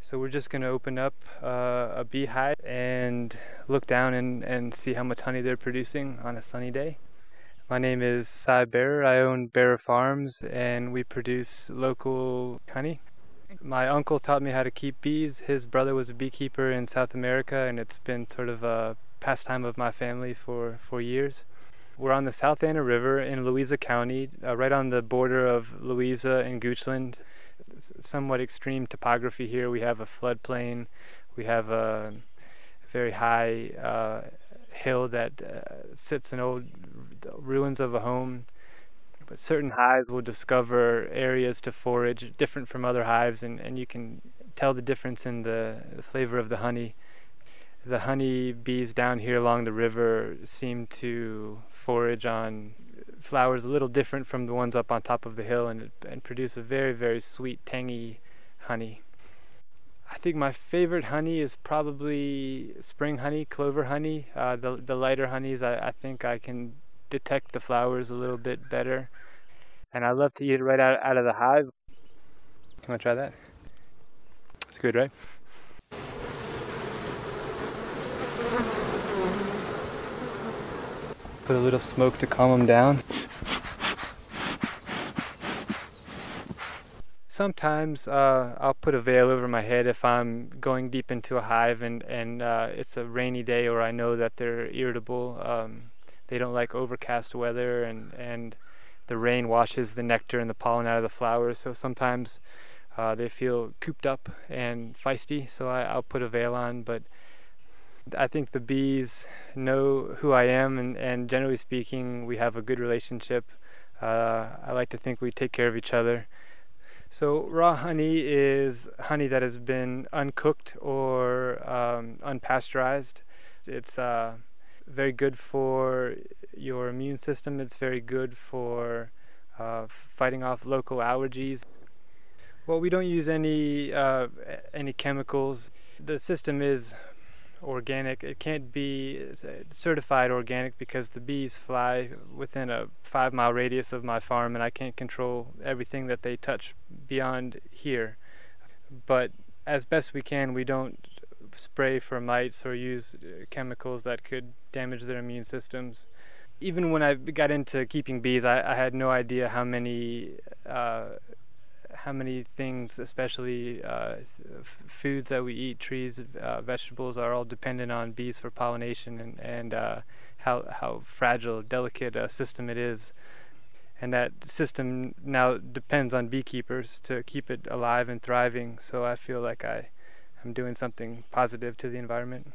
So we're just going to open up a beehive and look down and see how much honey they're producing on a sunny day. My name is Cy Bearer. I own Bearer Farms and we produce local honey. My uncle taught me how to keep bees. His brother was a beekeeper in South America and it's been sort of a pastime of my family for years. We're on the South Anna River in Louisa County, right on the border of Louisa and Goochland. Somewhat extreme topography here. We have a floodplain, we have a very high hill that sits in old ruins of a home. But certain hives will discover areas to forage different from other hives, and you can tell the difference in the flavor of the honey. The honey bees down here along the river seem to forage on flowers a little different from the ones up on top of the hill and produce a very, very sweet, tangy honey. I think my favorite honey is probably spring honey, clover honey. The lighter honeys, I think I can detect the flowers a little bit better. And I love to eat it right out of the hive. You want to try that? It's good, right? Put a little smoke to calm them down. Sometimes I'll put a veil over my head if I'm going deep into a hive and it's a rainy day or I know that they're irritable. They don't like overcast weather and the rain washes the nectar and the pollen out of the flowers. So sometimes they feel cooped up and feisty, so I'll put a veil on. But I think the bees know who I am, and generally speaking, we have a good relationship. I like to think we take care of each other. So raw honey is honey that has been uncooked or unpasteurized. It's very good for your immune system. It's very good for fighting off local allergies. Well, we don't use any chemicals. The system is organic. It can't be certified organic because the bees fly within a 5-mile radius of my farm and I can't control everything that they touch beyond here. But as best we can, we don't spray for mites or use chemicals that could damage their immune systems. Even when I got into keeping bees, I had no idea how many things, especially foods that we eat, trees, vegetables, are all dependent on bees for pollination, and how fragile, delicate a system it is. And that system now depends on beekeepers to keep it alive and thriving, so I feel like I'm doing something positive to the environment.